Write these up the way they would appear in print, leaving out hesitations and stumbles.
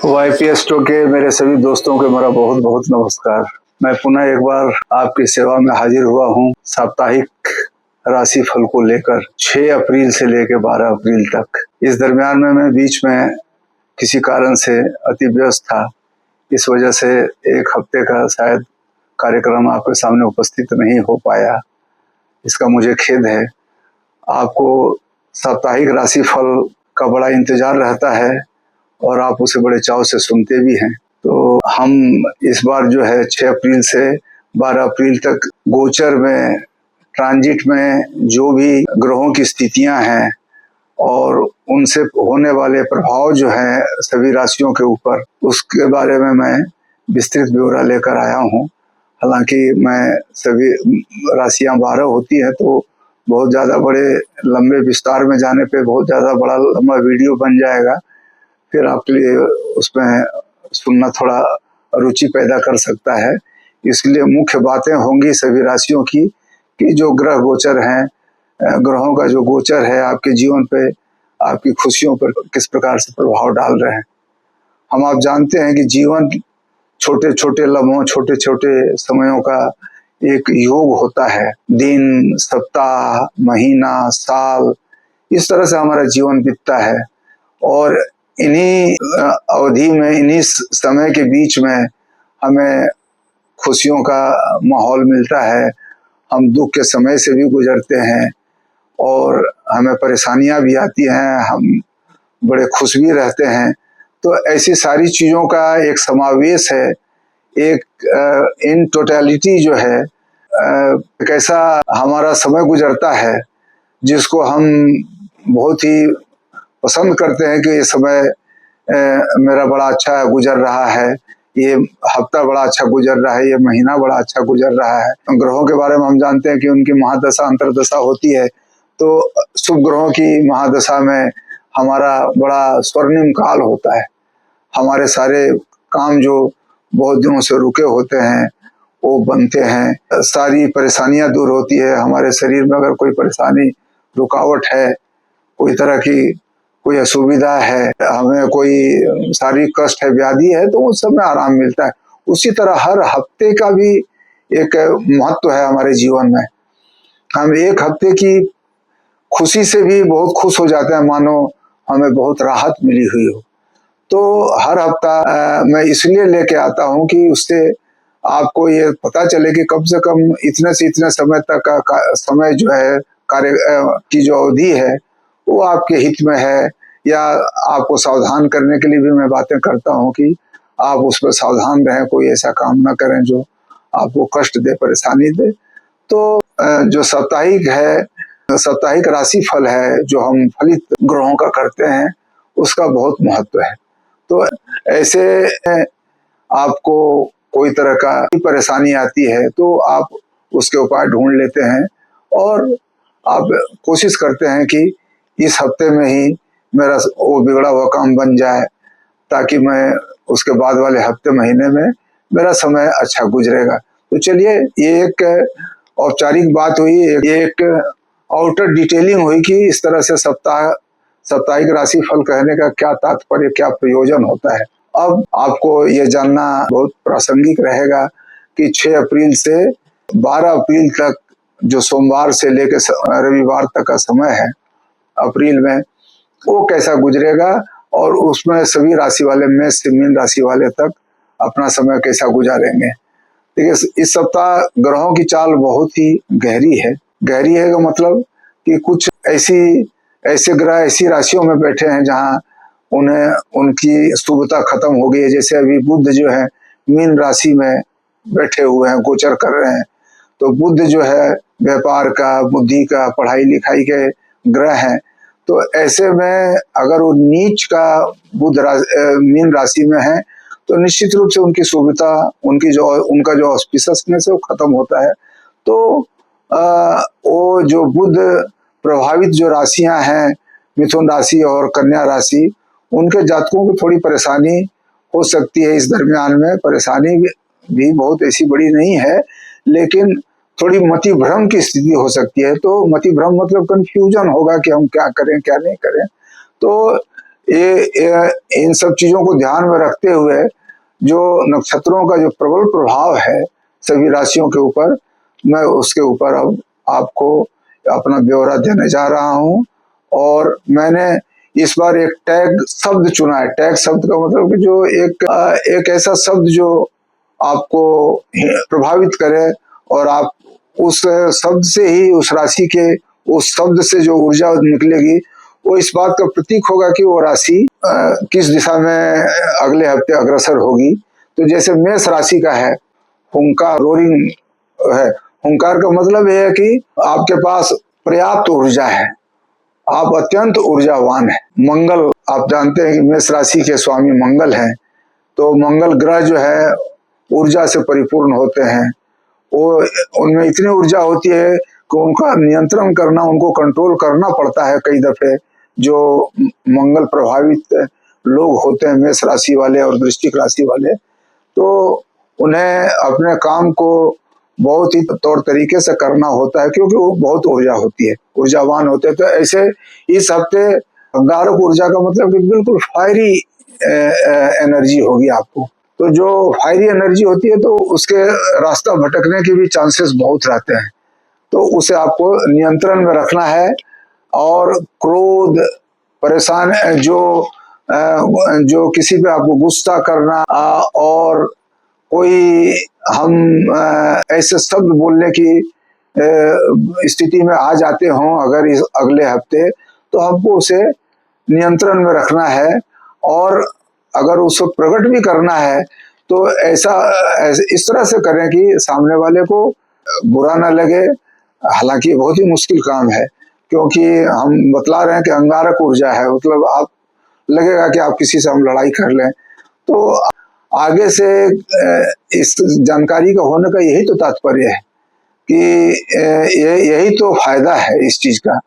YPS के मेरे सभी दोस्तों को मेरा बहुत बहुत नमस्कार। मैं पुनः एक बार आपकी सेवा में हाजिर हुआ हूँ साप्ताहिक राशिफल को लेकर 6 अप्रैल से लेकर 12 अप्रैल तक। इस दरमियान में मैं बीच में किसी कारण से अति व्यस्त था, इस वजह से एक हफ्ते का शायद कार्यक्रम आपके सामने उपस्थित नहीं हो पाया। इसका मुझे खेद है। आपको साप्ताहिक राशिफल का बड़ा इंतजार रहता है और आप उसे बड़े चाव से सुनते भी हैं। तो हम इस बार जो है 6 अप्रैल से 12 अप्रैल तक गोचर में, ट्रांजिट में जो भी ग्रहों की स्थितियां हैं और उनसे होने वाले प्रभाव जो हैं सभी राशियों के ऊपर, उसके बारे में मैं विस्तृत ब्यौरा लेकर आया हूं। हालांकि मैं सभी राशियां 12 होती हैं तो बहुत ज़्यादा बड़े लंबे विस्तार में जाने पे बहुत ज़्यादा बड़ा लंबा वीडियो बन जाएगा, फिर आपके लिए उसमें सुनना थोड़ा रुचि पैदा कर सकता है। इसलिए मुख्य बातें होंगी सभी राशियों की कि जो ग्रह गोचर हैं, ग्रहों का जो गोचर है आपके जीवन पे, आपकी खुशियों पर किस प्रकार से प्रभाव डाल रहे हैं। हम आप जानते हैं कि जीवन छोटे छोटे लम्हों, छोटे छोटे समयों का एक योग होता है। दिन, सप्ताह, महीना, साल, इस तरह से हमारा जीवन बीतता है और इन्हीं अवधि में, इन्हीं समय के बीच में हमें खुशियों का माहौल मिलता है। हम दुख के समय से भी गुजरते हैं और हमें परेशानियां भी आती हैं, हम बड़े खुश भी रहते हैं। तो ऐसी सारी चीज़ों का एक समावेश है, एक इन टोटलिटी जो है, कैसा हमारा समय गुजरता है जिसको हम बहुत ही पसंद करते हैं कि ये समय मेरा बड़ा अच्छा गुजर रहा है, ये हफ्ता बड़ा अच्छा गुजर रहा है, ये महीना बड़ा अच्छा गुजर रहा है। ग्रहों के बारे में हम जानते हैं कि उनकी महादशा अंतर्दशा होती है, तो शुभ ग्रहों की महादशा में हमारा बड़ा स्वर्णिम काल होता है। हमारे सारे काम जो बहुत दिनों से रुके होते हैं वो बनते हैं, सारी परेशानियां दूर होती है। हमारे शरीर में अगर कोई परेशानी, रुकावट है, कोई तरह की कोई असुविधा है, हमें कोई शारीरिक कष्ट है, व्याधि है, तो उस समय आराम मिलता है। उसी तरह हर हफ्ते का भी एक महत्व है हमारे जीवन में। हम एक हफ्ते की खुशी से भी बहुत खुश हो जाते हैं, मानो हमें बहुत राहत मिली हुई हो। तो हर हफ्ता मैं इसलिए लेके आता हूँ कि उससे आपको ये पता चले कि कम से कम इतने से इतने समय तक का समय जो है, कार्य की जो अवधि है वो आपके हित में है, या आपको सावधान करने के लिए भी मैं बातें करता हूँ कि आप उस पर सावधान रहें, कोई ऐसा काम ना करें जो आपको कष्ट दे, परेशानी दे। तो जो साप्ताहिक है, साप्ताहिक राशि फल है जो हम फलित ग्रहों का करते हैं, उसका बहुत महत्व है। तो ऐसे आपको कोई तरह का परेशानी आती है तो आप उसके उपाय ढूंढ लेते हैं और आप कोशिश करते हैं कि इस हफ्ते में ही मेरा वो बिगड़ा हुआ काम बन जाए, ताकि मैं उसके बाद वाले हफ्ते, महीने में मेरा समय अच्छा गुजरेगा। तो चलिए, ये एक औपचारिक बात हुई, एक आउटर डिटेलिंग हुई कि इस तरह से साप्ताहिक राशि फल कहने का क्या तात्पर्य, क्या प्रयोजन होता है। अब आपको ये जानना बहुत प्रासंगिक रहेगा कि 6 अप्रैल से 12 अप्रैल तक जो सोमवार से लेकर रविवार तक का समय है अप्रैल में, वो कैसा गुजरेगा और उसमें सभी राशि वाले, मेष से मीन राशि वाले तक अपना समय कैसा गुजारेंगे। देखिए, इस सप्ताह ग्रहों की चाल बहुत ही गहरी है। गहरी है का मतलब कि कुछ ऐसे ग्रह ऐसी राशियों में बैठे हैं जहां उन्हें उनकी शुभता खत्म हो गई है। जैसे अभी बुध जो है मीन राशि में बैठे हुए हैं, गोचर कर रहे हैं। तो बुध जो है व्यापार का, बुद्धि का, पढ़ाई लिखाई के ग्रह हैं। तो ऐसे में अगर वो नीच का बुध मीन राशि में है तो निश्चित रूप से उनकी शुभता, उनका जो ऑस्पिशियसनेस है वो खत्म होता है। तो वो जो बुध प्रभावित जो राशियां हैं, मिथुन राशि और कन्या राशि, उनके जातकों को थोड़ी परेशानी हो सकती है। इस दरमियान में परेशानी भी बहुत ऐसी बड़ी नहीं है, लेकिन थोड़ी मति भ्रम की स्थिति हो सकती है। तो मति भ्रम मतलब कंफ्यूजन होगा कि हम क्या करें, क्या नहीं करें। तो इन सब चीजों को ध्यान में रखते हुए जो नक्षत्रों का जो प्रबल प्रभाव है सभी राशियों के ऊपर, मैं उसके ऊपर अब आपको अपना ब्यौरा देने जा रहा हूं। और मैंने इस बार एक टैग शब्द चुना है। टैग शब्द का मतलब कि जो एक ऐसा शब्द जो आपको प्रभावित करे और आप उस शब्द से ही उस राशि के उस शब्द से जो ऊर्जा निकलेगी वो इस बात का प्रतीक होगा कि वो राशि किस दिशा में अगले हफ्ते अग्रसर होगी। तो जैसे मेष राशि का है, हुंकार रोरिंग है। हुंकार का मतलब यह है कि आपके पास पर्याप्त ऊर्जा है, आप अत्यंत ऊर्जावान है। मंगल, आप जानते हैं कि मेष राशि के स्वामी मंगल हैं, तो मंगल ग्रह जो है ऊर्जा से परिपूर्ण होते हैं। वो उनमें इतनी ऊर्जा होती है कि उनका नियंत्रण करना, उनको कंट्रोल करना पड़ता है कई दफे। जो मंगल प्रभावित लोग होते हैं मेष राशि वाले और वृश्चिक राशि वाले, तो उन्हें अपने काम को बहुत ही तौर तरीके से करना होता है क्योंकि वो बहुत ऊर्जा होती है, ऊर्जावान होते हैं। तो ऐसे इस हफ्ते अंगारक ऊर्जा का मतलब कि बिल्कुल फायरी एनर्जी होगी आपको। तो जो फायरी एनर्जी होती है तो उसके रास्ता भटकने के भी चांसेस बहुत रहते हैं, तो उसे आपको नियंत्रण में रखना है। और क्रोध, परेशान, जो किसी पे आपको गुस्सा करना और कोई हम ऐसे शब्द बोलने की स्थिति में आ जाते हों अगर इस अगले हफ्ते, तो हमको उसे नियंत्रण में रखना है। और अगर उसको प्रकट भी करना है तो ऐसा इस तरह से करें कि सामने वाले को बुरा ना लगे। हालांकि बहुत ही मुश्किल काम है क्योंकि हम बतला रहे हैं कि अंगारक ऊर्जा है, मतलब आप लगेगा कि आप किसी से हम लड़ाई कर लें। तो आगे से इस जानकारी का होने का यही तो तात्पर्य है कि यही तो फायदा है इस चीज का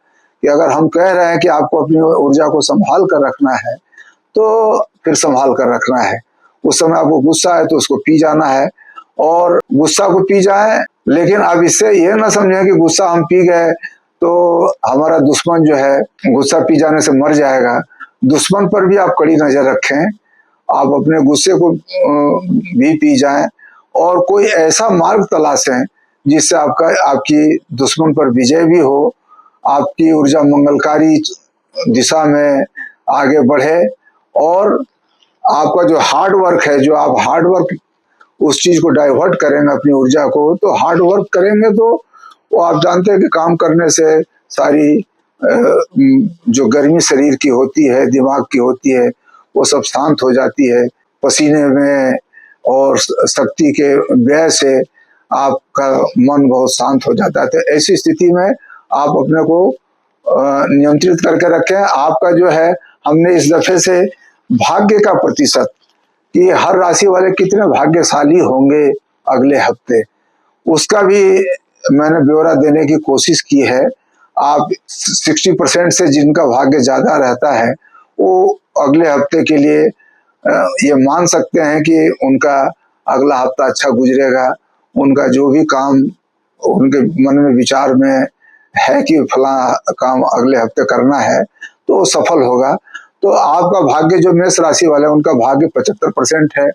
कि अगर हम कह रहे हैं कि आपको अपनी ऊर्जा को संभाल कर रखना है तो फिर संभाल कर रखना है। उस समय आपको गुस्सा है तो उसको पी जाना है और गुस्सा को पी जाए, लेकिन अब इससे यह ना समझें कि गुस्सा हम पी गए तो हमारा दुश्मन जो है गुस्सा पी जाने से मर जाएगा। दुश्मन पर भी आप कड़ी नजर रखें, आप अपने गुस्से को भी पी जाएं और कोई ऐसा मार्ग तलाशें जिससे आपकी दुश्मन पर विजय भी हो, आपकी ऊर्जा मंगलकारी दिशा में आगे बढ़े। और आपका जो हार्ड वर्क है, जो आप हार्ड वर्क उस चीज को डाइवर्ट करेंगे अपनी ऊर्जा को, तो हार्ड वर्क करेंगे तो वो आप जानते हैं कि काम करने से सारी जो गर्मी शरीर की होती है, दिमाग की होती है, वो सब शांत हो जाती है। पसीने में और शक्ति के व्यय से आपका मन बहुत शांत हो जाता है। तो ऐसी स्थिति में आप अपने को नियंत्रित करके रखें। आपका जो है, हमने इस दफे से भाग्य का प्रतिशत कि हर राशि वाले कितने भाग्यशाली होंगे अगले हफ्ते, उसका भी मैंने ब्यौरा देने की कोशिश की है। आप 60% से जिनका भाग्य ज्यादा रहता है वो अगले हफ्ते के लिए ये मान सकते हैं कि उनका अगला हफ्ता अच्छा गुजरेगा। उनका जो भी काम उनके मन में विचार में है कि फला काम अगले हफ्ते करना है तो वो सफल होगा। तो आपका भाग्य जो मेष राशि वाले हैं उनका भाग्य 75% है।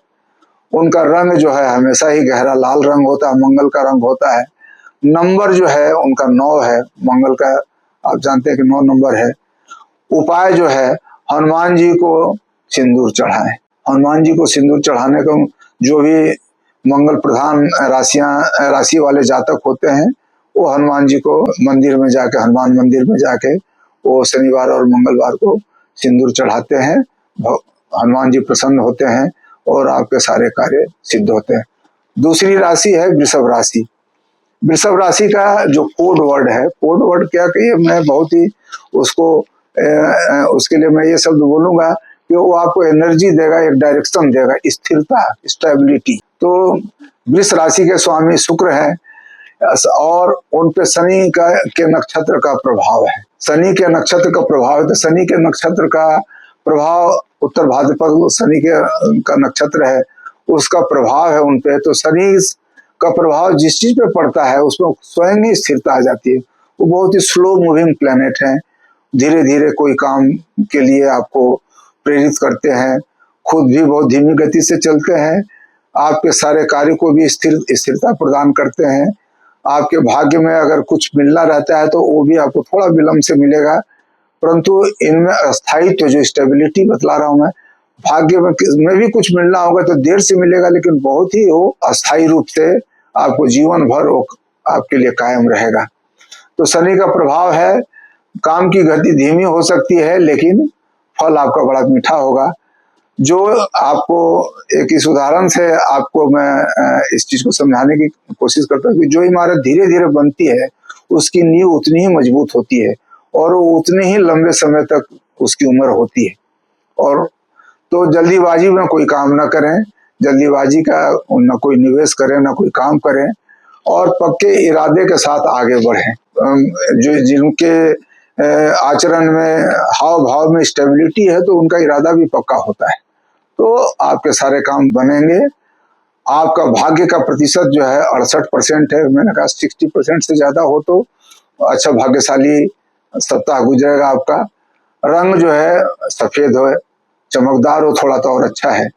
उनका रंग जो है हमेशा ही गहरा लाल रंग होता है, मंगल का रंग होता है। नंबर जो है उनका 9 है, मंगल का आप जानते हैं कि 9 नंबर है। उपाय जो है हनुमान जी को सिंदूर चढ़ाएं। हनुमान जी को सिंदूर चढ़ाने का जो भी मंगल प्रधान राशि वाले जातक होते हैं वो हनुमान जी को मंदिर में जाके, हनुमान मंदिर में जाके वो शनिवार और मंगलवार को सिंदूर चढ़ाते हैं। हनुमान जी प्रसन्न होते हैं और आपके सारे कार्य सिद्ध होते हैं। दूसरी राशि है वृषभ राशि। वृषभ राशि का जो कोड वर्ड है, कोड वर्ड क्या कहिए, मैं बहुत ही उसके लिए मैं ये शब्द बोलूंगा कि वो आपको एनर्जी देगा, एक डायरेक्शन देगा, स्थिरता, स्टेबिलिटी। तो वृष राशि के स्वामी शुक्र है और उन पे शनि के नक्षत्र का प्रभाव है। शनि के नक्षत्र का प्रभाव है, तो शनि के नक्षत्र का प्रभाव उत्तर भाद्रपद शनि का नक्षत्र है, उसका प्रभाव है उन पे। तो शनि का प्रभाव जिस चीज पे पड़ता है उसमें स्वयं ही स्थिरता आ जाती है। वो बहुत ही स्लो मूविंग प्लेनेट है, धीरे धीरे कोई काम के लिए आपको प्रेरित करते हैं, खुद भी बहुत धीमी गति से चलते हैं, आपके सारे कार्य को भी स्थिरता प्रदान करते हैं। आपके भाग्य में अगर कुछ मिलना रहता है तो वो भी आपको थोड़ा विलंब से मिलेगा, परंतु इनमें अस्थायित्व जो स्टेबिलिटी बतला रहा हूं मैं, भाग्य में भी कुछ मिलना होगा तो देर से मिलेगा, लेकिन बहुत ही वो अस्थायी रूप से आपको जीवन भर वो आपके लिए कायम रहेगा। तो शनि का प्रभाव है, काम की गति धीमी हो सकती है लेकिन फल आपका बड़ा मीठा होगा। जो आपको एक इस उदाहरण से आपको मैं इस चीज को समझाने की कोशिश करता हूँ कि जो इमारत धीरे धीरे बनती है उसकी नींव उतनी ही मजबूत होती है और वो उतने ही लंबे समय तक उसकी उम्र होती है। और तो जल्दीबाजी में कोई काम ना करें, जल्दीबाजी का न कोई निवेश करें, ना कोई काम करें, और पक्के इरादे के साथ आगे बढ़ें। जो जिनके आचरण में हाव भाव में स्टेबिलिटी है तो उनका इरादा भी पक्का होता है, तो आपके सारे काम बनेंगे। आपका भाग्य का प्रतिशत जो है 68% है, मैंने कहा 60% से ज्यादा हो तो अच्छा भाग्यशाली सप्ताह गुजरेगा आपका। रंग जो है सफेद हो, चमकदार हो थोड़ा तो और अच्छा है।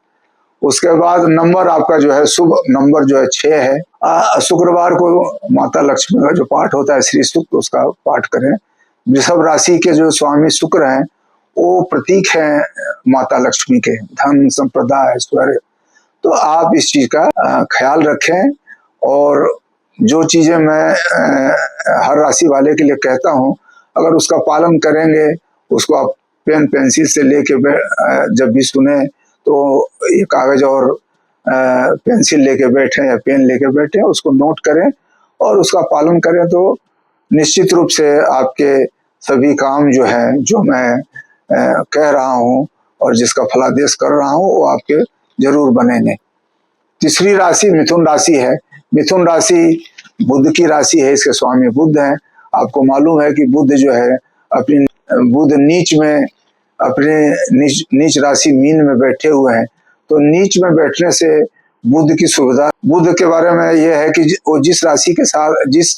उसके बाद नंबर आपका जो है शुभ नंबर जो है 6 है। शुक्रवार को माता लक्ष्मी का जो पाठ होता है श्री सूक्त, उसका पाठ करें। वृषभ राशि के जो स्वामी शुक्र हैं वो प्रतीक है माता लक्ष्मी के, धन संपदा ऐश्वर्य। तो आप इस चीज का ख्याल रखें, और जो चीजें मैं हर राशि वाले के लिए कहता हूं अगर उसका पालन करेंगे, उसको आप पेन पेंसिल से लेके जब भी सुने तो ये कागज और पेंसिल लेके बैठे या पेन लेके बैठे, उसको नोट करें और उसका पालन करें तो निश्चित रूप से आपके सभी काम जो है, जो मैं कह रहा हूं और जिसका फलादेश कर रहा हूं, वो आपके जरूर बनेंगे। तीसरी राशि मिथुन राशि है। मिथुन राशि बुध की राशि है, इसके स्वामी बुध हैं। आपको मालूम है कि बुध जो है अपनी बुध नीच में अपने नीच राशि मीन में बैठे हुए हैं, तो नीच में बैठने से बुध की सुविधा, बुध के बारे में यह है कि वो जिस राशि के साथ, जिस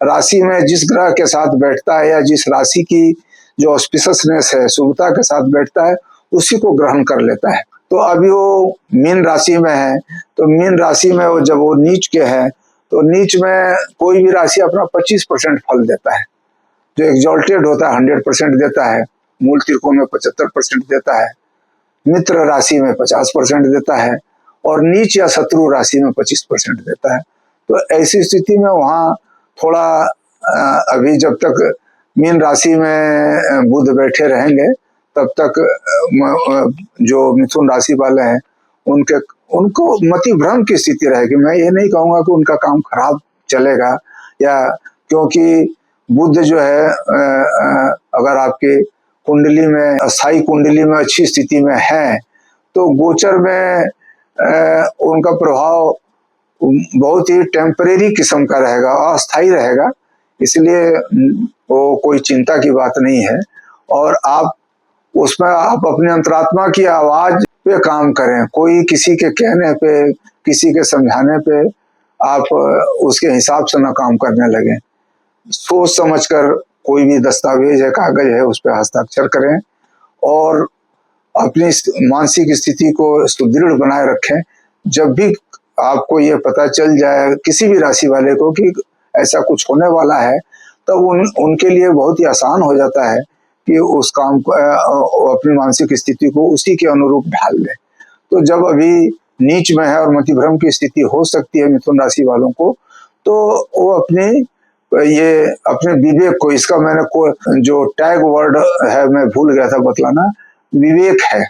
राशि में जिस ग्रह के साथ बैठता है या जिस राशि की जो ऑस्पिशियसनेस है, शुभता के साथ बैठता है, उसी को ग्रहण कर लेता है। तो अभी वो मीन राशि में है, तो मीन राशि में वो जब वो नीच के है तो नीच में कोई भी राशि अपना 25% फल देता है। जो एग्जॉल्टेड होता है 100% देता है, मूल त्रिकोण में 75% देता है, मित्र राशि में 50% देता है, और नीच या शत्रु राशि में 25% देता है। तो ऐसी स्थिति में वहाँ थोड़ा अभी जब तक मीन राशि में बुध बैठे रहेंगे तब तक जो मिथुन राशि वाले हैं उनको मति भ्रम की स्थिति रहेगी। मैं ये नहीं कहूंगा कि उनका काम खराब चलेगा, या क्योंकि बुध जो है अगर आपके कुंडली में, अस्थायी कुंडली में अच्छी स्थिति में है तो गोचर में उनका प्रभाव बहुत ही टेम्परेरी किस्म का रहेगा, अस्थायी रहेगा, इसलिए वो कोई चिंता की बात नहीं है। और आप उसमें आप अपने अंतरात्मा की आवाज पे काम करें, कोई किसी के कहने पे, किसी के समझाने पे आप उसके हिसाब से ना काम करने लगे। सोच समझकर कोई भी दस्तावेज है, कागज है, उस पर हस्ताक्षर करें और अपनी मानसिक स्थिति को सुदृढ़ बनाए रखें। जब भी आपको ये पता चल जाए किसी भी राशि वाले को कि ऐसा कुछ होने वाला है, तब उनके लिए बहुत ही आसान हो जाता है कि उस काम को, अपनी मानसिक स्थिति को उसी के अनुरूप ढाल लें। तो जब अभी नीच में है और मतिभ्रम की स्थिति हो सकती है मिथुन राशि वालों को, तो वो अपने विवेक को, इसका मैंने जो टैग वर्ड है मैं भूल गया था बतलाना, विवेक है।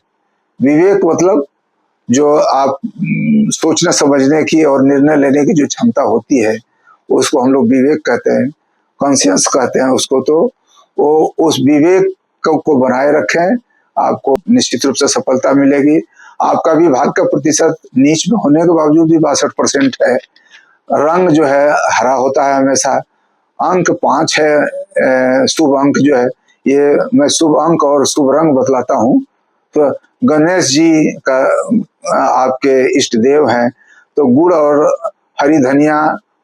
विवेक मतलब जो आप सोचने समझने की और निर्णय लेने की जो क्षमता होती है उसको हम लोग विवेक कहते हैं, कॉन्शियस कहते हैं उसको। तो वो उस विवेक को बनाए रखें, आपको निश्चित रूप से सफलता मिलेगी। आपका भी भाग्य का प्रतिशत नीच में होने के बावजूद भी 62% है। रंग जो है हरा होता है हमेशा। अंक 5 है, शुभ अंक जो है, ये मैं शुभ अंक और शुभ रंग बतलाता हूँ। तो गणेश जी का आपके इष्ट देव हैं, तो गुड़ और हरी धनिया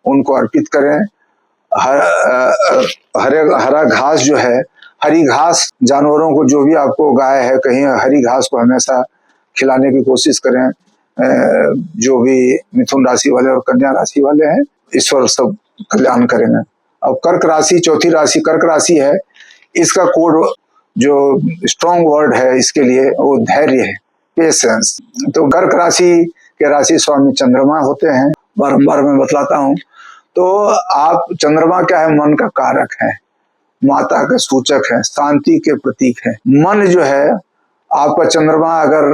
उनको अर्पित करें। हरा घास जो है हरी घास जानवरों को, जो भी आपको गाय है कहीं, हरी घास को हमेशा खिलाने की कोशिश करें। जो भी मिथुन राशि वाले और कन्या राशि वाले हैं, ईश्वर सब कल्याण करेंगे। अब कर्क राशि, चौथी राशि कर्क राशि है। इसका कोड जो स्ट्रॉन्ग वर्ड है इसके लिए वो धैर्य है, पेशेंस। तो कर्क राशि के राशि स्वामी चंद्रमा होते हैं, बारंबार मैं बतलाता हूँ। तो आप, चंद्रमा क्या है? मन का कारक है, माता का सूचक है, शांति के प्रतीक है। मन जो है आपका, चंद्रमा अगर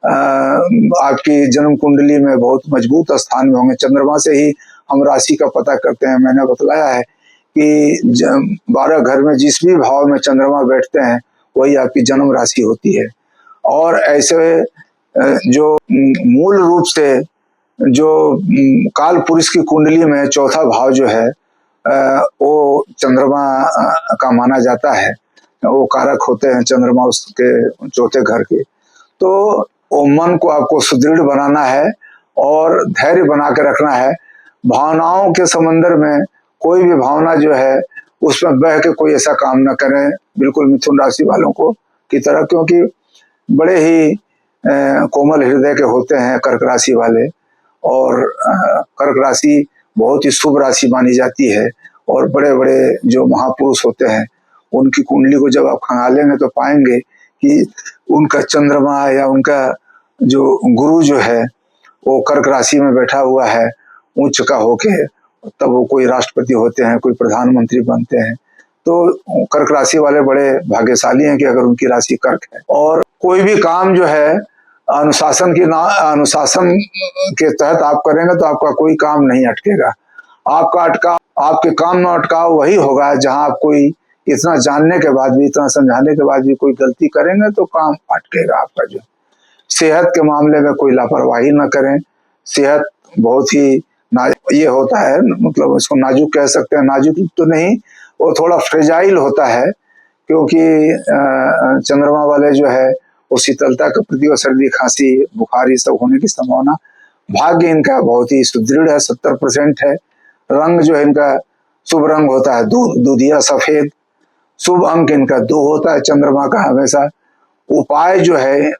आपकी जन्म कुंडली में बहुत मजबूत स्थान में होंगे, चंद्रमा से ही हम राशि का पता करते हैं। मैंने बतलाया है कि 12 घर में जिस भी भाव में चंद्रमा बैठते हैं वही आपकी जन्म राशि होती है। और ऐसे जो मूल रूप से जो काल पुरुष की कुंडली में चौथा भाव जो है वो चंद्रमा का माना जाता है। वो कारक होते हैं चंद्रमा उसके चौथे घर के। तो वो मन को आपको सुदृढ़ बनाना है और धैर्य बना के रखना है। भावनाओं के समंदर में कोई भी भावना जो है उसमें बह के कोई ऐसा काम ना करें, बिल्कुल मिथुन राशि वालों को की तरह, क्योंकि बड़े ही कोमल हृदय के होते हैं कर्क राशि वाले। और कर्क राशि बहुत ही शुभ राशि मानी जाती है। और बड़े बड़े जो महापुरुष होते हैं उनकी कुंडली को जब आप खंगालेंगे तो पाएंगे कि उनका चंद्रमा या उनका जो गुरु जो है वो कर्क राशि में बैठा हुआ है, उच्च का होके, तब वो कोई राष्ट्रपति होते हैं, कोई प्रधानमंत्री बनते हैं। तो कर्क राशि वाले बड़े भाग्यशाली हैं कि अगर उनकी राशि कर्क है। और कोई भी काम जो है अनुशासन के तहत आप करेंगे तो आपका कोई काम नहीं अटकेगा। आपके काम में अटकाव वही होगा जहां आप कोई इतना जानने के बाद भी, इतना समझाने के बाद भी कोई गलती करेंगे तो काम अटकेगा आपका। जो सेहत के मामले में कोई लापरवाही ना करें। सेहत बहुत ही ये होता है, मतलब इसको नाजुक कह सकते हैं, नाजुक तो नहीं, वो थोड़ा फ्रेजाइल होता है, क्योंकि चंद्रमा वाले जो है वो शीतलता के प्रति, और सर्दी खांसी बुखार ये सब होने की संभावना। भाग्य इनका बहुत ही सुदृढ़ है, 70% है। रंग जो है इनका शुभ रंग होता है दूधिया सफेद। शुभ अंक इनका 2 होता है चंद्रमा का हमेशा। उपाय जो है,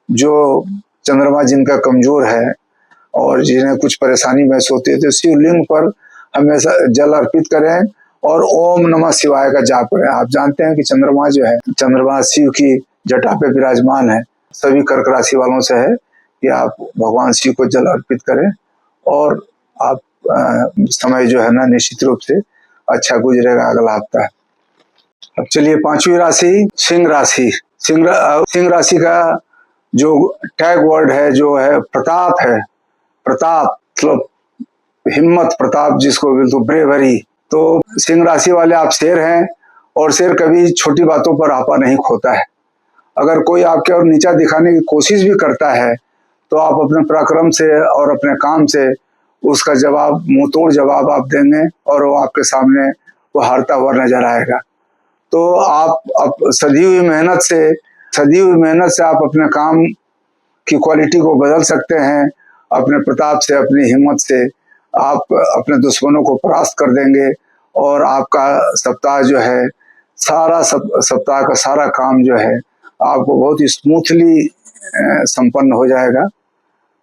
जो चंद्रमा जिनका कमजोर है और जिन्हें कुछ परेशानी महसूस होती है, तो शिवलिंग पर हमेशा जल अर्पित करें और ओम नमः शिवाय का जाप करें। आप जानते हैं कि चंद्रमा जो है, चंद्रमा शिव की जटा पे विराजमान है। सभी कर्क राशि वालों से है कि आप भगवान शिव को जल अर्पित करें और आप समय जो है ना निश्चित रूप से अच्छा गुजरेगा अगला हफ्ता। अब चलिए 5वीं राशि सिंह राशि। सिंह राशि का जो टैग वर्ड है जो है प्रताप है। प्रताप मतलब हिम्मत, प्रताप जिसको बिल्कुल ब्रेवरी। तो सिंह राशि वाले आप शेर हैं, और शेर कभी छोटी बातों पर आपा नहीं खोता है। अगर कोई आपके और नीचा दिखाने की कोशिश भी करता है तो आप अपने पराक्रम से और अपने काम से उसका जवाब, मुंह तोड़ जवाब आप देंगे और वो आपके सामने वो हारता हुआ नजर आएगा। तो आप सदी हुई मेहनत से आप अपने काम की क्वालिटी को बदल सकते हैं। अपने प्रताप से, अपनी हिम्मत से आप अपने दुश्मनों को परास्त कर देंगे और आपका सप्ताह जो है, सारा सप्ताह का सारा काम जो है आपको बहुत ही स्मूथली संपन्न हो जाएगा।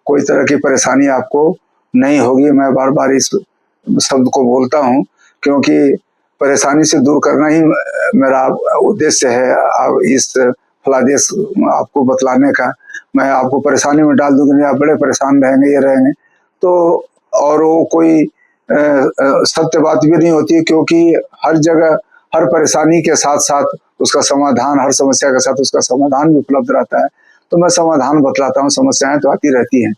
कोई तरह की परेशानी आपको नहीं होगी। मैं बार बार इस शब्द को बोलता हूँ क्योंकि परेशानी से दूर करना ही मेरा उद्देश्य है। इस फलादेश आपको बतलाने का, मैं आपको परेशानी में डाल दूंगी, आप बड़े परेशान रहेंगे, ये रहेंगे तो, और वो कोई सत्य बात भी नहीं होती, क्योंकि हर जगह हर परेशानी के साथ साथ उसका समाधान, हर समस्या के साथ उसका समाधान भी उपलब्ध रहता है। तो मैं समाधान बतलाता हूँ, समस्याएं तो आती रहती हैं।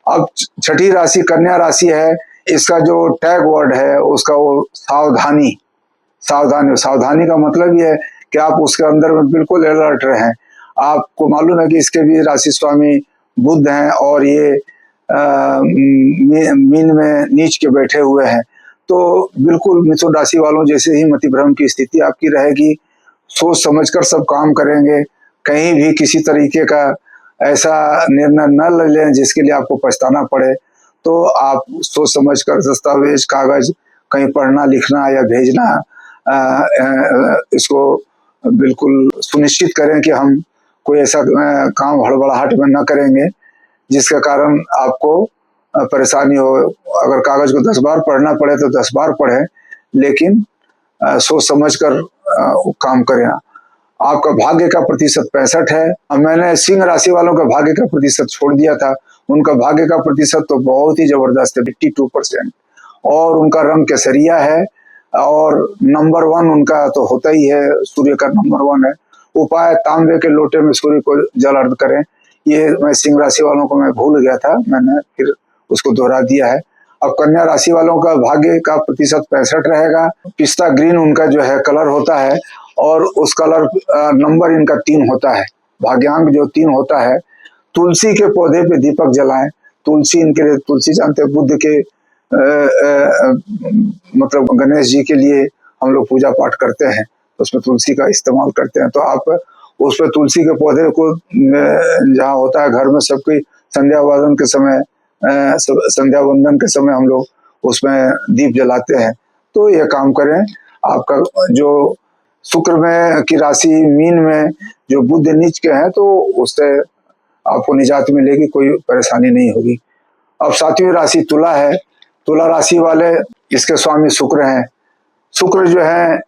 अब 6ठी राशि कन्या राशि है। इसका जो टैग वर्ड है उसका वो सावधानी। सावधानी का मतलब ये है कि आप उसके अंदर में बिल्कुल अलर्ट रहें। आपको मालूम है कि इसके भी राशि स्वामी बुध हैं और ये मीन में नीच के बैठे हुए हैं। तो बिल्कुल मिथुन राशि वालों जैसे ही मतिभ्रम की स्थिति आपकी रहेगी। सोच समझकर सब काम करेंगे, कहीं भी किसी तरीके का ऐसा निर्णय न ले लें जिसके लिए आपको पछताना पड़े। तो आप सोच समझकर दस्तावेज, कागज, कहीं पढ़ना लिखना या भेजना, इसको बिल्कुल सुनिश्चित करें कि हम कोई ऐसा काम हड़बड़ाहट में न करेंगे जिसके कारण आपको परेशानी हो। अगर कागज को 10 बार पढ़ना पड़े तो 10 बार पढ़ें, लेकिन सोच समझ कर काम करें। आपका भाग्य का प्रतिशत 65 है। अब मैंने सिंह राशि वालों का भाग्य का प्रतिशत छोड़ दिया था। उनका भाग्य का प्रतिशत तो बहुत ही जबरदस्त है, 52%, और उनका रंग केसरिया है। और नंबर 1 उनका तो होता ही है, सूर्य का नंबर 1 है। उपाय तांबे के लोटे में सूर्य को जल अर्घ करें। ये मैं सिंह राशि वालों को मैं भूल गया था, मैंने फिर उसको दोहरा दिया है। अब कन्या राशि वालों का भाग्य का प्रतिशत 65 रहेगा। पिस्ता ग्रीन उनका जो है कलर होता है, और उस कलर नंबर इनका 3 होता है। भाग्यांक जो 3 होता है। तुलसी के पौधे पे दीपक जलाएं। तुलसी इनके लिए, तुलसी जानते हैं बुद्ध के मतलब गणेश जी के लिए हम लोग पूजा पाठ करते हैं, उसमें तुलसी का इस्तेमाल करते हैं। तो आप उस पर तुलसी के पौधे को जहाँ होता है घर में, सबकी संध्या वंदन के समय संध्या वंदन के समय हम लोग उसमें दीप जलाते हैं। तो ये काम करें। आपका जो शुक्र में की राशि मीन में जो बुध नीच के हैं, तो उससे आपको निजात मिलेगी, कोई परेशानी नहीं होगी। अब 7वीं राशि तुला है। तुला राशि वाले, इसके स्वामी शुक्र हैं। शुक्र जो है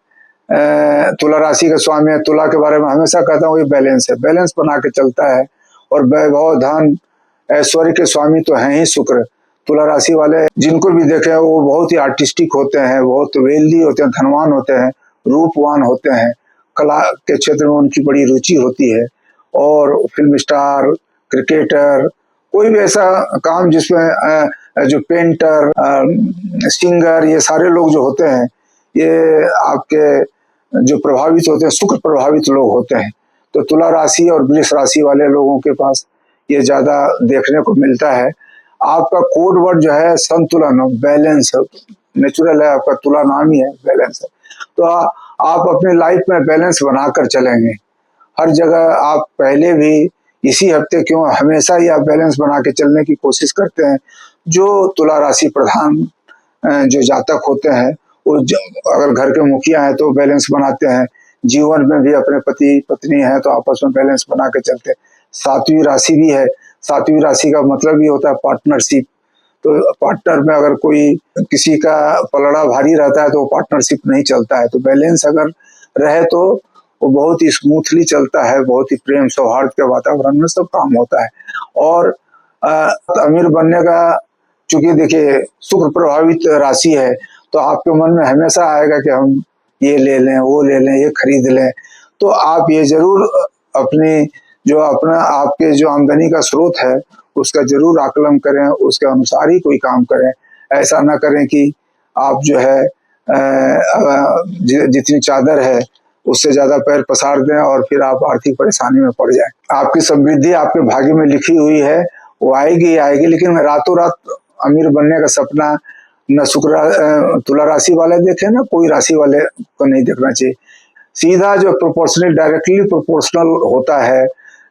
तुला राशि के स्वामी है। तुला के बारे में हमेशा कहता हूँ, ये बैलेंस है, बैलेंस बना के चलता है। और वैभव धन ऐश्वर्य के स्वामी तो हैं ही शुक्र। तुला राशि वाले जिनको भी देखे वो बहुत ही आर्टिस्टिक होते हैं, बहुत वेल्दी होते हैं, धनवान होते हैं, रूपवान होते हैं, कला के क्षेत्र में उनकी बड़ी रुचि होती है। और फिल्म स्टार, क्रिकेटर, कोई भी ऐसा काम जिसमें जो पेंटर, सिंगर, ये सारे लोग जो होते हैं, ये आपके जो प्रभावित होते हैं, शुक्र प्रभावित लोग होते हैं। तो तुला राशि और वृष राशि वाले लोगों के पास ये ज्यादा देखने को मिलता है। आपका कोड वर्ड जो है संतुलन, बैलेंस, नेचुरल है, आपका तुला नाम ही है, बैलेंस है। तो आप अपनी लाइफ में बैलेंस बनाकर चलेंगे। हर जगह आप पहले भी, इसी हफ्ते क्यों, हमेशा ही आप बैलेंस बना के चलने की कोशिश करते हैं। जो तुला राशि प्रधान जो जातक होते हैं, वो अगर घर के मुखिया हैं तो बैलेंस बनाते हैं। जीवन में भी अपने पति पत्नी है तो आपस में बैलेंस बना के चलते हैं। 7वीं राशि भी है। 7वीं राशि का मतलब ही होता है पार्टनरशिप। तो पार्टनर में अगर कोई किसी का पलड़ा भारी रहता है तो वो पार्टनरशिप नहीं चलता है। तो बैलेंस अगर रहे तो वो बहुत ही स्मूथली चलता है, बहुत ही प्रेम सौहार्द के वातावरण में सब काम होता है। और अमीर बनने का, चूंकि देखिए शुक्र प्रभावित राशि है, तो आपके मन में हमेशा आएगा कि हम ये ले लें, वो ले लें, ये खरीद लें। तो आप ये जरूर अपनी जो अपना आपके जो आमदनी का स्रोत है उसका जरूर आकलन करें, उसके अनुसार ही कोई काम करें। ऐसा ना करें कि आप जो है जितनी चादर है उससे ज्यादा पैर पसार दें और फिर आप आर्थिक परेशानी में पड़ जाएं। आपकी समृद्धि आपके भाग्य में लिखी हुई है, वो आएगी आएगी, लेकिन रातों रात अमीर बनने का सपना न शुक्र तुला राशि वाले देखे, ना कोई राशि वाले को नहीं देखना चाहिए। सीधा जो प्रोपोर्शनल, डायरेक्टली प्रोपोर्शनल होता है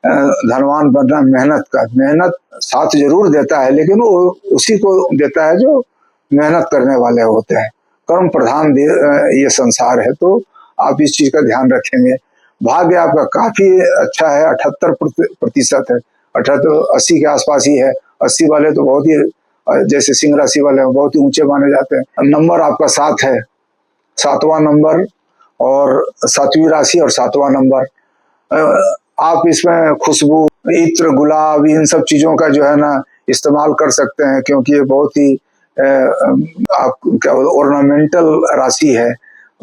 धनवान बनना मेहनत का। मेहनत साथ जरूर देता है, लेकिन वो उसी को देता है जो मेहनत करने वाले होते हैं। कर्म प्रधान ये संसार है, तो आप इस चीज का ध्यान रखेंगे। भाग्य आपका काफी अच्छा है, 78% है, 80 के आसपास ही है। 80 वाले तो बहुत ही, जैसे सिंह राशि वाले बहुत ही ऊंचे माने जाते हैं। नंबर आपका 7 है, 7वां नंबर, और 7वीं राशि और 7वां नंबर। आप इसमें खुशबू, इत्र, गुलाब, इन सब चीजों का जो है ना इस्तेमाल कर सकते हैं, क्योंकि ये बहुत ही आप क्या ऑर्नामेंटल राशि है।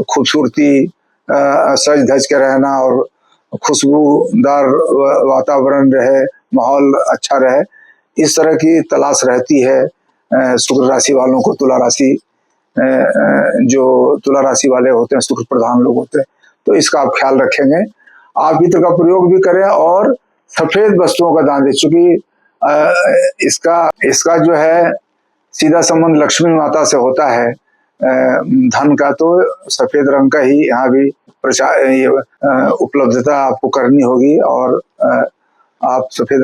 खूबसूरती, सज धज के रहना और खुशबूदार वातावरण रहे, माहौल अच्छा रहे, इस तरह की तलाश रहती है शुक्र राशि वालों को। तुला राशि जो तुला राशि वाले होते हैं शुक्र प्रधान लोग होते हैं, तो इसका आप ख्याल रखेंगे। आप इत्र का प्रयोग भी करें और सफेद वस्तुओं का दान दें, चूंकि इसका जो है सीधा संबंध लक्ष्मी माता से होता है धन का, तो सफेद रंग का ही यहाँ भी प्रचार उपलब्धता आपको करनी होगी। और आप सफेद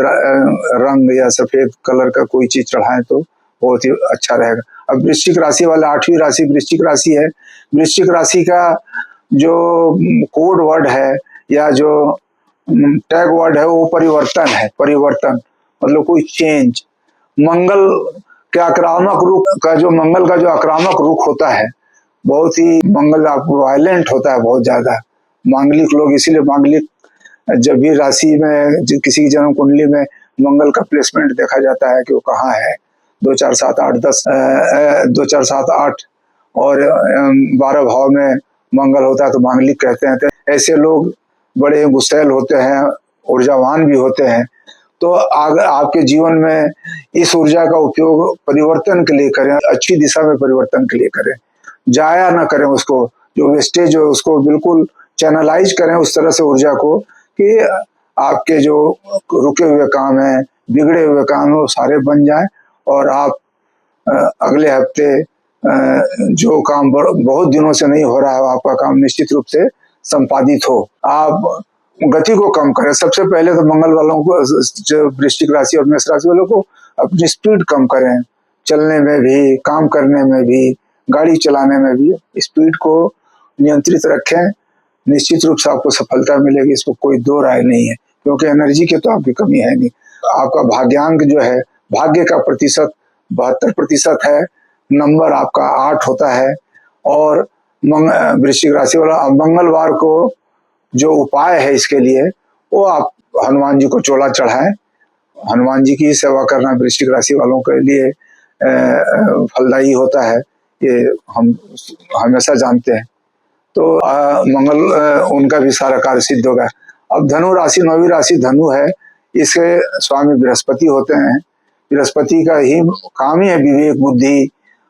रंग या सफेद कलर का कोई चीज चढ़ाएं तो बहुत ही अच्छा रहेगा। अब वृश्चिक राशि वाला, 8वीं राशि वृश्चिक राशि है। वृश्चिक राशि का जो कोड वर्ड है या जो टैग वर्ड है वो परिवर्तन है। परिवर्तन मतलब कोई चेंज। मंगल के आक्रामक रुख का जो मंगल का जो आक्रामक रुख होता है, बहुत ही मंगल वायलेंट होता है, बहुत ज्यादा। मांगलिक लोग इसीलिए मांगलिक जब भी राशि में किसी की जन्म कुंडली में मंगल का प्लेसमेंट देखा जाता है कि वो कहाँ है, 2 4 7 8 10 2 4 7 8 और 12 भाव में मंगल होता है तो मांगलिक कहते हैं। तो ऐसे लोग बड़े गुस्सैल होते हैं, ऊर्जावान भी होते हैं। तो अगर आपके जीवन में इस ऊर्जा का उपयोग परिवर्तन के लिए करें, अच्छी दिशा में परिवर्तन के लिए करें, जाया ना करें उसको, जो वेस्टेज हो उसको बिल्कुल चैनलाइज करें उस तरह से ऊर्जा को कि आपके जो रुके हुए काम हैं, बिगड़े हुए काम हैं, वो सारे बन जाएं और आप अगले हफ्ते जो काम बहुत दिनों से नहीं हो रहा है आपका काम निश्चित रूप से संपादित हो। आप गति को कम करें। सबसे पहले तो मंगल वालों को, जो वृश्चिक राशि और मेष राशि वालों को, अपनी स्पीड कम करें, चलने में भी, काम करने में भी, गाड़ी चलाने में भी स्पीड को नियंत्रित रखें। निश्चित रूप से आपको सफलता मिलेगी, इसको कोई दो राय नहीं है, क्योंकि एनर्जी की तो आपकी कमी है नहीं। आपका भाग्यांक जो है, भाग्य का प्रतिशत 72% है, नंबर आपका 8 होता है। और वृश्चिक राशि वाला मंगलवार को जो उपाय है इसके लिए, वो आप हनुमान जी को चोला चढ़ाएं। हनुमान जी की सेवा करना वृश्चिक राशि वालों के लिए फलदायी होता है, ये हम हमेशा जानते हैं। तो मंगल उनका भी सारा कार्य सिद्ध होगा। अब धनु राशि, 9वीं राशि धनु है, इसके स्वामी बृहस्पति होते हैं। बृहस्पति का ही काम ही है विवेक बुद्धि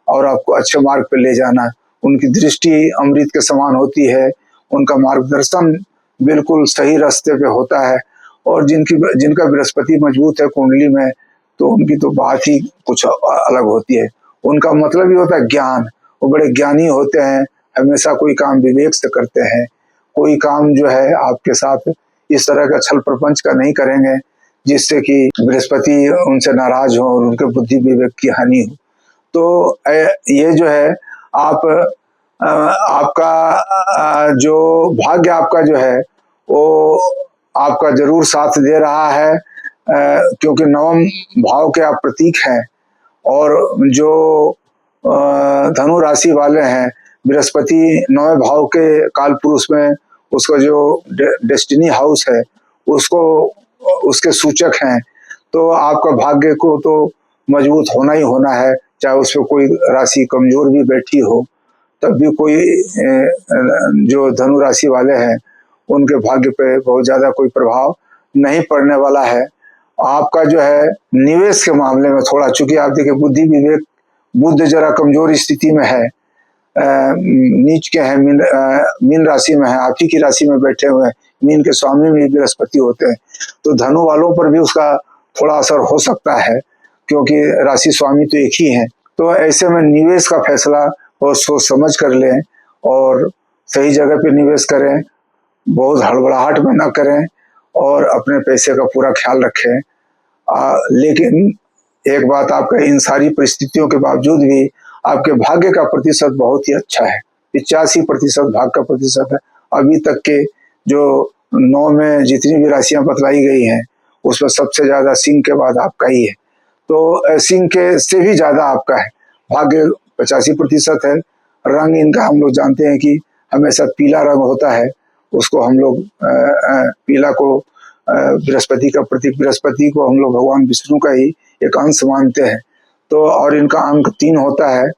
और आपको अच्छे मार्ग पर ले जाना। उनकी दृष्टि अमृत के समान होती है, उनका मार्गदर्शन बिल्कुल सही रास्ते पे होता है। और जिनका बृहस्पति मजबूत है कुंडली में, तो उनकी तो बात ही कुछ अलग होती है। उनका मतलब ही होता है ज्ञान। वो बड़े ज्ञानी होते हैं, हमेशा कोई काम विवेक से करते हैं। कोई काम जो है आपके साथ इस तरह का छल प्रपंच का नहीं करेंगे जिससे कि बृहस्पति उनसे नाराज हो और उनके बुद्धि विवेक की हानि हो। तो ये जो है आपका जो भाग्य आपका जो है वो आपका जरूर साथ दे रहा है, क्योंकि नवम भाव के आप प्रतीक हैं। और जो धनु राशि वाले हैं, बृहस्पति 9वें भाव के काल पुरुष में उसका जो डेस्टिनी हाउस है उसको उसके सूचक हैं। तो आपका भाग्य को तो मजबूत होना ही होना है, चाहे उसमें कोई राशि कमजोर भी बैठी हो, तब भी कोई जो धनु राशि वाले हैं उनके भाग्य पे बहुत ज्यादा कोई प्रभाव नहीं पड़ने वाला है। आपका जो है निवेश के मामले में थोड़ा, चूंकि आप देखिए बुद्धि विवेक, बुद्ध जरा कमजोर स्थिति में है, नीच के हैं, मीन राशि में है, आप ही की राशि में बैठे हुए हैं, मीन के स्वामी में बृहस्पति होते हैं। तो धनु वालों पर भी उसका थोड़ा असर हो सकता है, क्योंकि राशि स्वामी तो एक ही है। तो ऐसे में निवेश का फैसला और सोच समझ कर लें और सही जगह पे निवेश करें, बहुत हड़बड़ाहट में ना करें और अपने पैसे का पूरा ख्याल रखें। लेकिन एक बात, आपका इन सारी परिस्थितियों के बावजूद भी आपके भाग्य का प्रतिशत बहुत ही अच्छा है, 85% भाग्य का प्रतिशत है। अभी तक के जो 9 में जितनी भी राशियां बतलाई गई हैं उसमें सबसे ज्यादा सिंह के बाद आपका ही है। तो सिंह के से भी ज्यादा आपका है, भाग्य 85% है। रंग इनका हम लोग जानते हैं कि हमेशा पीला रंग होता है, उसको हम लोग पीला को बृहस्पति का प्रतीक, बृहस्पति को हम लोग भगवान विष्णु का ही एक अंश मानते हैं। तो और इनका अंक 3 होता है।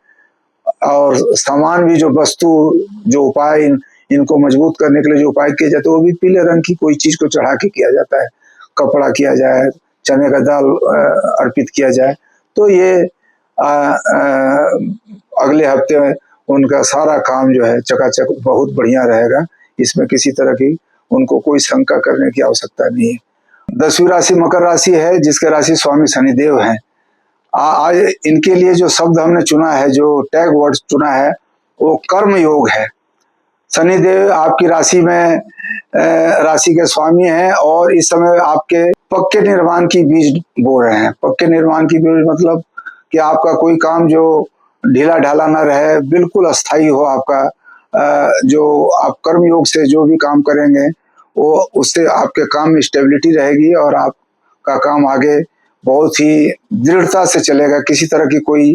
और सामान भी, जो वस्तु, जो उपाय इनको मजबूत करने के लिए जो उपाय किए जाते हैं वो भी पीले रंग की कोई चीज को चढ़ा के किया जाता है। कपड़ा किया जाए, चने का दाल अर्पित किया जाए, तो ये अगले हफ्ते में उनका सारा काम जो है चकाचक बहुत बढ़िया रहेगा। इसमें किसी तरह की उनको कोई शंका करने की आवश्यकता नहीं है। 10वीं राशि मकर राशि है, जिसके राशि स्वामी शनिदेव हैं। आज इनके लिए जो शब्द हमने चुना है, जो टैग वर्ड चुना है, वो कर्म योग है। शनिदेव आपकी राशि में राशि के स्वामी हैं और इस समय आपके पक्के निर्माण की बीज बो रहे हैं। पक्के निर्माण की बीज मतलब कि आपका कोई काम जो ढीला ढाला ना रहे, बिल्कुल अस्थायी हो आपका जो आप कर्म योग से जो भी काम करेंगे वो उससे आपके काम में स्टेबिलिटी रहेगी और आपका काम आगे बहुत ही दृढ़ता से चलेगा। किसी तरह की कोई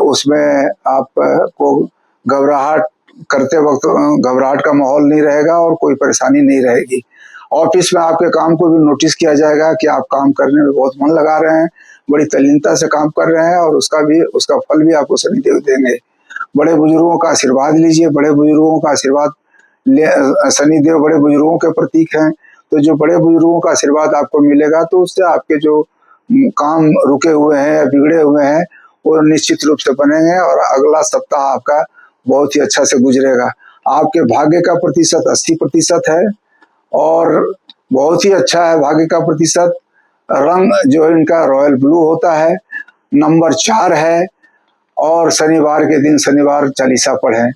उसमें आप को घबराहट करते वक्त घबराहट का माहौल नहीं रहेगा और कोई परेशानी नहीं रहेगी। ऑफिस में आपके काम को भी नोटिस किया जाएगा कि आप काम करने में बहुत मन लगा रहे हैं, बड़ी तल्लीनता से काम कर रहे हैं और उसका फल भी आपको शनिदेव देंगे। बड़े बुजुर्गों का आशीर्वाद लीजिए, बड़े बुजुर्गों का आशीर्वाद शनिदेव बड़े बुजुर्गों के प्रतीक हैं, तो जो बड़े बुजुर्गों का आशीर्वाद आपको मिलेगा तो उससे आपके जो काम रुके हुए हैं या बिगड़े हुए हैं वो निश्चित रूप से बनेंगे और अगला सप्ताह आपका बहुत ही अच्छा से गुजरेगा। आपके भाग्य का प्रतिशत 80% है और बहुत ही अच्छा है भाग्य का प्रतिशत। रंग जो है इनका रॉयल ब्लू होता है, नंबर 4 है और शनिवार के दिन शनिवार चालीसा पढ़ें।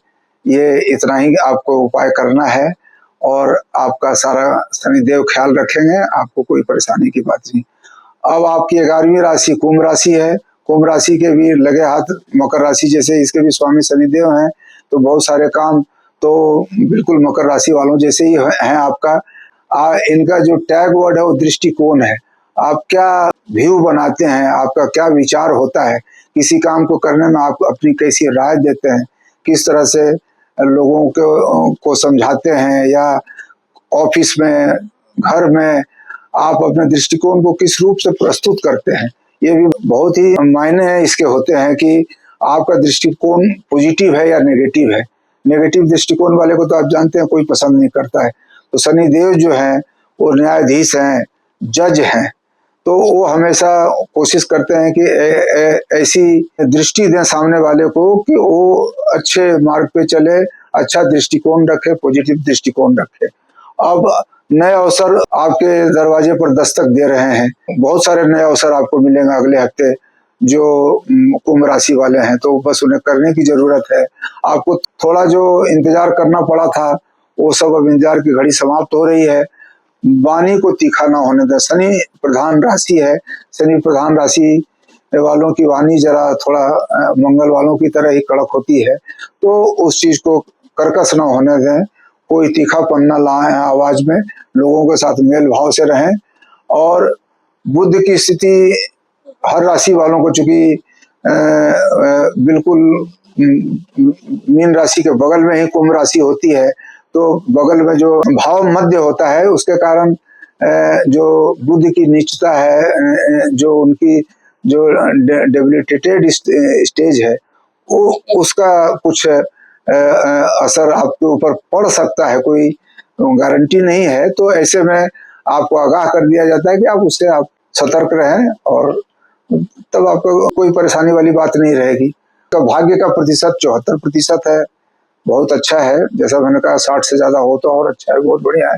ये इतना ही आपको उपाय करना है और आपका सारा शनिदेव ख्याल रखेंगे, आपको कोई परेशानी की बात नहीं। अब आपकी 11वीं राशि कुंभ राशि है। कुंभ राशि के भी लगे हाथ मकर राशि जैसे, इसके भी स्वामी शनिदेव हैं, तो बहुत सारे काम तो बिल्कुल मकर राशि वालों जैसे ही हैं आपका। इनका जो टैग वर्ड है वो दृष्टिकोण है। आप क्या व्यू बनाते हैं, आपका क्या विचार होता है, किसी काम को करने में आप अपनी कैसी राय देते हैं, किस तरह से लोगों को समझाते हैं या ऑफिस में, घर में आप अपने दृष्टिकोण को किस रूप से प्रस्तुत करते हैं, ये भी बहुत ही मायने इसके होते हैं कि आपका दृष्टिकोण पॉजिटिव है या नेगेटिव है। नेगेटिव दृष्टिकोण वाले को तो आप जानते हैं कोई पसंद नहीं करता है। तो शनिदेव जो हैं वो न्यायाधीश हैं, जज हैं, तो वो हमेशा कोशिश करते हैं कि ऐसी दृष्टि दें सामने वाले को कि वो अच्छे मार्ग पे चले, अच्छा दृष्टिकोण रखे, पॉजिटिव दृष्टिकोण रखे। अब नए अवसर आपके दरवाजे पर दस्तक दे रहे हैं, बहुत सारे नए अवसर आपको मिलेंगे अगले हफ्ते जो कुंभ राशि वाले हैं, तो बस उन्हें करने की जरूरत है। आपको थोड़ा जो इंतजार करना पड़ा था वो सब अब इंतजार की घड़ी समाप्त हो रही है। वाणी को तीखा ना होने दें। शनि प्रधान राशि है, शनि प्रधान राशि वालों की वाणी जरा थोड़ा मंगल वालों की तरह ही कड़क होती है, तो उस चीज को कर्कश ना होने दें, कोई तीखापन न लाएं आवाज में, लोगों के साथ मेल भाव से रहें। और बुध की स्थिति हर राशि वालों को, चूंकि बिल्कुल मीन राशि के बगल में ही कुंभ राशि होती है, तो बगल में जो भाव मध्य होता है उसके कारण जो बुध की नीचता है, जो उनकी जो डेबिलिटेटेड स्टेज है, वो उसका कुछ असर आपके ऊपर पड़ सकता है, कोई गारंटी नहीं है। तो ऐसे में आपको आगाह कर दिया जाता है कि आप उससे आप सतर्क रहें और तब आपको कोई परेशानी वाली बात नहीं रहेगी। तो भाग्य का प्रतिशत 74% है, बहुत अच्छा है। जैसा मैंने कहा 60 से ज्यादा हो तो और अच्छा है, बहुत बढ़िया है।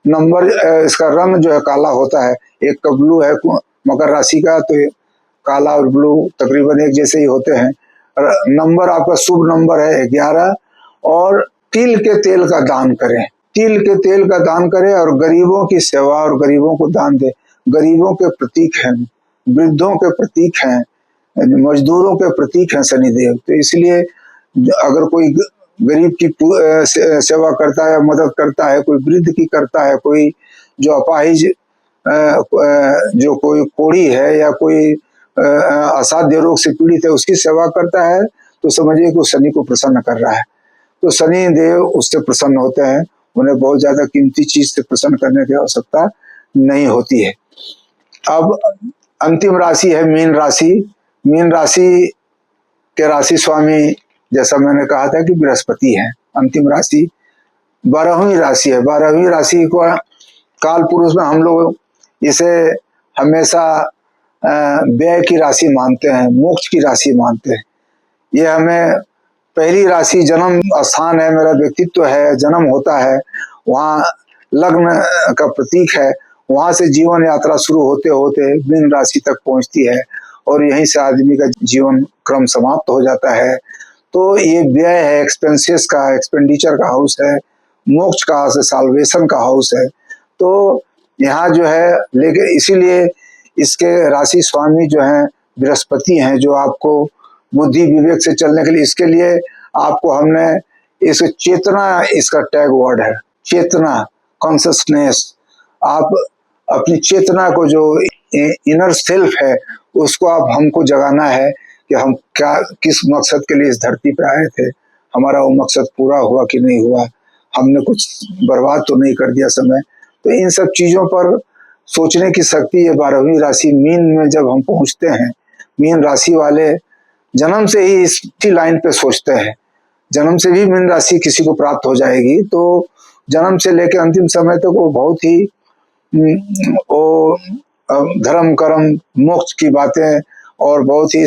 नंबर इसका रंग जो है काला होता है, एक का ब्लू है मकर राशि का, तो काला और ब्लू तकरीबन एक जैसे ही होते हैं। नंबर आपका शुभ नंबर है 11 और तिल के तेल का दान करें, तिल के तेल का दान करें और गरीबों की सेवा और गरीबों को दान दे। गरीबों के प्रतीक हैं, वृद्धों के प्रतीक हैं, मजदूरों के प्रतीक हैं शनिदेव, तो इसलिए अगर कोई गरीब की सेवा करता है, मदद करता है, कोई वृद्ध की करता है, कोई जो अपाहिज जो कोई कोढ़ी है या कोई असाध्य रोग से पीड़ित है उसकी सेवा करता है, तो समझिए कि शनि को प्रसन्न कर रहा है। तो शनि देव उससे प्रसन्न होते हैं, उन्हें बहुत ज्यादा कीमती चीज से प्रसन्न करने की आवश्यकता नहीं होती है। अब अंतिम राशि है मीन राशि। मीन राशि के राशि स्वामी जैसा मैंने कहा था कि बृहस्पति है। अंतिम राशि 12वीं राशि है। 12वीं राशि को काल पुरुष में हम लोग इसे हमेशा व्यय की राशि मानते हैं, मोक्ष की राशि मानते हैं। ये हमें पहली राशि जन्म स्थान है, मेरा व्यक्तित्व है, जन्म होता है, वहाँ लग्न का प्रतीक है, वहां से जीवन यात्रा शुरू होते होते मीन राशि तक पहुंचती है और यहीं से आदमी का जीवन क्रम समाप्त हो जाता है। तो ये व्यय है, एक्सपेंसेस का, एक्सपेंडिचर का हाउस है, मोक्ष का हाउस है, साल्वेशन का हाउस है। तो यहाँ जो है, लेकिन इसीलिए इसके राशि स्वामी जो हैं बृहस्पति हैं, जो आपको बुद्धि विवेक से चलने के लिए, इसके लिए आपको हमने इस चेतना इसका टैग वर्ड है। चेतना, कॉन्शसनेस। आप अपनी चेतना को, जो इनर सेल्फ है, उसको आप हमको जगाना है कि हम क्या, किस मकसद के लिए इस धरती पे आए थे, हमारा वो मकसद पूरा हुआ कि नहीं हुआ, हमने कुछ बर्बाद तो नहीं कर दिया समय। तो इन सब चीजों पर सोचने की शक्ति ये 12वीं राशि मीन में जब हम पहुंचते हैं, मीन राशि वाले जन्म से ही इसी लाइन पे सोचते हैं। जन्म से भी मीन राशि किसी को प्राप्त हो जाएगी तो जन्म से लेकर अंतिम समय तक वो बहुत ही वो धर्म कर्म मोक्ष की बातें और बहुत ही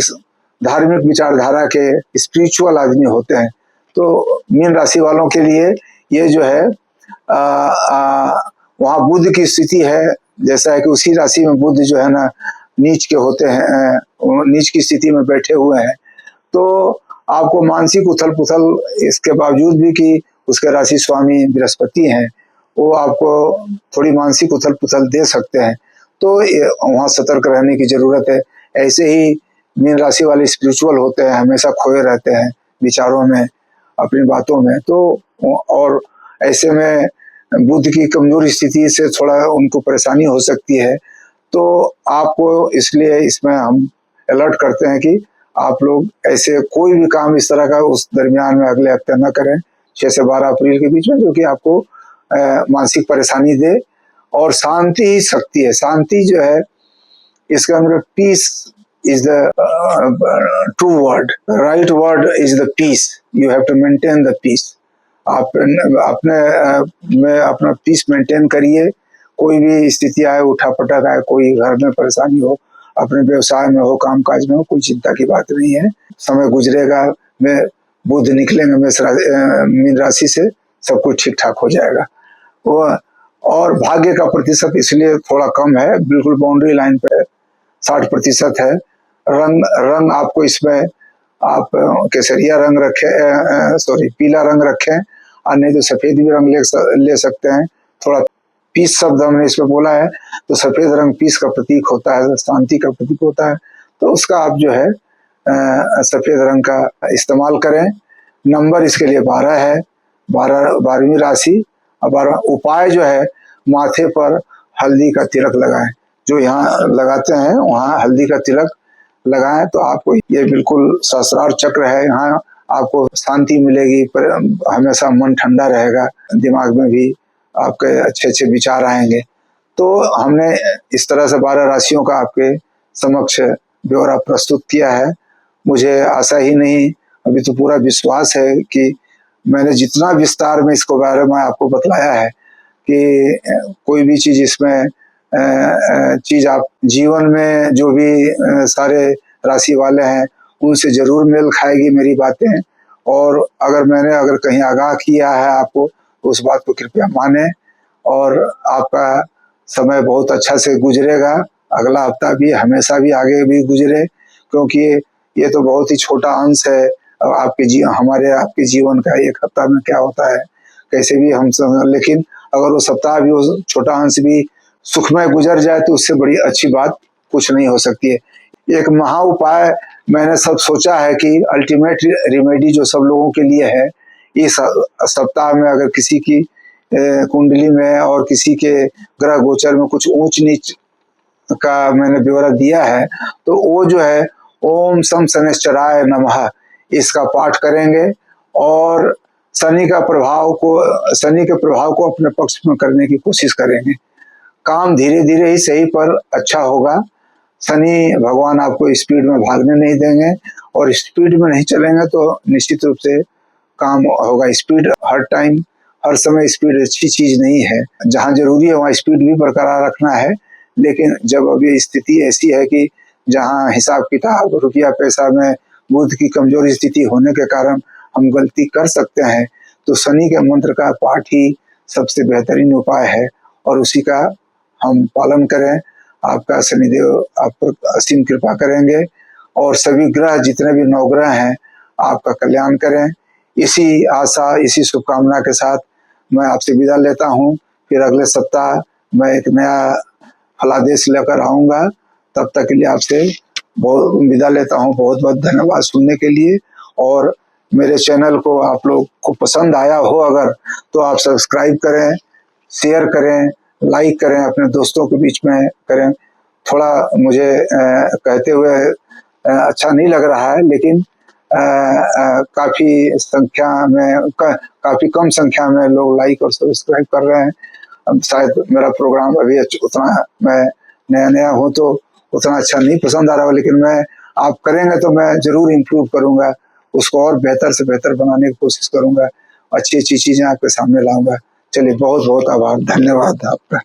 धार्मिक विचारधारा के स्पिरिचुअल आदमी होते हैं। तो मीन राशि वालों के लिए ये जो है वहाँ बुध की स्थिति है, जैसा है कि उसी राशि में बुध जो है ना नीच के होते हैं, नीच की स्थिति में बैठे हुए हैं। तो आपको मानसिक उथल पुथल, इसके बावजूद भी कि उसके राशि स्वामी बृहस्पति हैं, वो आपको थोड़ी मानसिक उथल पुथल दे सकते हैं। तो वहाँ सतर्क रहने की जरूरत है। ऐसे ही मीन राशि वाले स्पिरिचुअल होते हैं, हमेशा खोए रहते हैं विचारों में, अपनी बातों में। तो और ऐसे में बुध की कमजोर स्थिति से थोड़ा उनको परेशानी हो सकती है। तो आपको इसलिए इसमें हम अलर्ट करते हैं कि आप लोग ऐसे कोई भी काम इस तरह का उस दरमियान में अगले हफ्ते न करें, 6 से 12 अप्रैल के बीच में, जो कि आपको मानसिक परेशानी दे। और शांति ही शक्ति है। शांति जो है, इसका मतलब peace is the true word, right word is the peace. You have to maintain the peace. आप अपने में अपना पीस मेंटेन करिए। कोई भी स्थिति आए, उठा पटक आए, कोई घर में परेशानी हो, अपने व्यवसाय में हो, काम काज में हो, कोई चिंता की बात नहीं है। समय गुजरेगा, मैं बुध निकलेंगे मीन राशि से, सब कुछ ठीक ठाक हो जाएगा। वो और भाग्य का प्रतिशत इसलिए थोड़ा कम है, बिल्कुल बाउंड्री लाइन पे 60% है। रंग आपको इसमें आप केसरिया रंग रखें, सॉरी पीला रंग रखें, और नहीं तो सफेद भी रंग ले सकते हैं। थोड़ा पीस शब्द हमने इसमें बोला है, तो सफेद रंग पीस का प्रतीक होता है, शांति का प्रतीक होता है। तो उसका आप जो है सफेद रंग का इस्तेमाल करें। नंबर इसके लिए 12 है, 12वीं राशि। और 12 उपाय जो है, माथे पर हल्दी का तिलक लगाएं। जो यहाँ लगाते हैं वहाँ हल्दी का तिलक लगाएं, तो आपको ये बिल्कुल सहस्रार चक्र है, यहाँ आपको शांति मिलेगी, पर हमेशा मन ठंडा रहेगा, दिमाग में भी आपके अच्छे अच्छे विचार आएंगे। तो हमने इस तरह से 12 राशियों का आपके समक्ष ब्यौरा प्रस्तुत किया है। मुझे आशा ही नहीं, अभी तो पूरा विश्वास है कि मैंने जितना विस्तार में इसको बारे में आपको बतलाया है कि कोई भी चीज इसमें चीज आप जीवन में जो भी सारे राशि वाले हैं उनसे जरूर मेल खाएगी मेरी बातें। और अगर कहीं आगाह किया है आपको, तो उस बात को कृपया माने। और आपका समय बहुत अच्छा से गुजरेगा, अगला हफ्ता भी, हमेशा भी आगे भी गुजरे, क्योंकि ये तो बहुत ही छोटा अंश है आपके जीवन का। एक हफ्ता में क्या होता है कैसे भी हम, लेकिन अगर वो सप्ताह भी, वो छोटा अंश भी सुखमय गुजर जाए, तो उससे बड़ी अच्छी बात कुछ नहीं हो सकती है। एक महा उपाय मैंने सब सोचा है कि अल्टीमेट रेमेडी जो सब लोगों के लिए है, इस सप्ताह में अगर किसी की कुंडली में और किसी के ग्रह गोचर में कुछ ऊंच नीच का मैंने ब्यौरा दिया है, तो वो जो है ओम सम शनैश्चराय नमः, इसका पाठ करेंगे और शनि के प्रभाव को अपने पक्ष में करने की कोशिश करेंगे। काम धीरे धीरे ही सही पर अच्छा होगा। शनि भगवान आपको स्पीड में भागने नहीं देंगे, और स्पीड में नहीं चलेंगे तो निश्चित रूप से काम होगा। स्पीड हर टाइम, हर समय स्पीड अच्छी चीज नहीं है। जहाँ जरूरी है वहाँ स्पीड भी बरकरार रखना है, लेकिन जब अभी स्थिति ऐसी है कि जहाँ हिसाब किताब रुपया पैसा में बुध की कमजोर स्थिति होने के कारण हम गलती कर सकते हैं, तो शनि के मंत्र का पाठ ही सबसे बेहतरीन उपाय है, और उसी का हम पालन करें। आपका शनिदेव आप पर असीम कृपा करेंगे, और सभी ग्रह जितने भी नवग्रह हैं आपका कल्याण करें। इसी आशा, इसी शुभकामना के साथ मैं आपसे विदा लेता हूँ। फिर अगले सप्ताह मैं एक नया फलादेश लेकर आऊँगा। तब तक के लिए आपसे बहुत विदा लेता हूँ। बहुत बहुत धन्यवाद सुनने के लिए। और मेरे चैनल को आप लोग को पसंद आया हो अगर, तो आप सब्सक्राइब करें, शेयर करें, लाइक करें, अपने दोस्तों के बीच में करें। थोड़ा मुझे कहते हुए अच्छा नहीं लग रहा है, लेकिन काफ़ी संख्या में काफ़ी कम संख्या में लोग लाइक और सब्सक्राइब कर रहे हैं। अब शायद मेरा प्रोग्राम अभी उतना, मैं नया नया हूँ तो उतना अच्छा नहीं पसंद आ रहा हो, लेकिन मैं आप करेंगे तो मैं ज़रूर इम्प्रूव करूँगा, उसको और बेहतर से बेहतर बनाने की कोशिश करूँगा, अच्छी अच्छी चीज़ें आपके सामने लाऊंगा। चलिए, बहुत बहुत आभार, धन्यवाद आपका।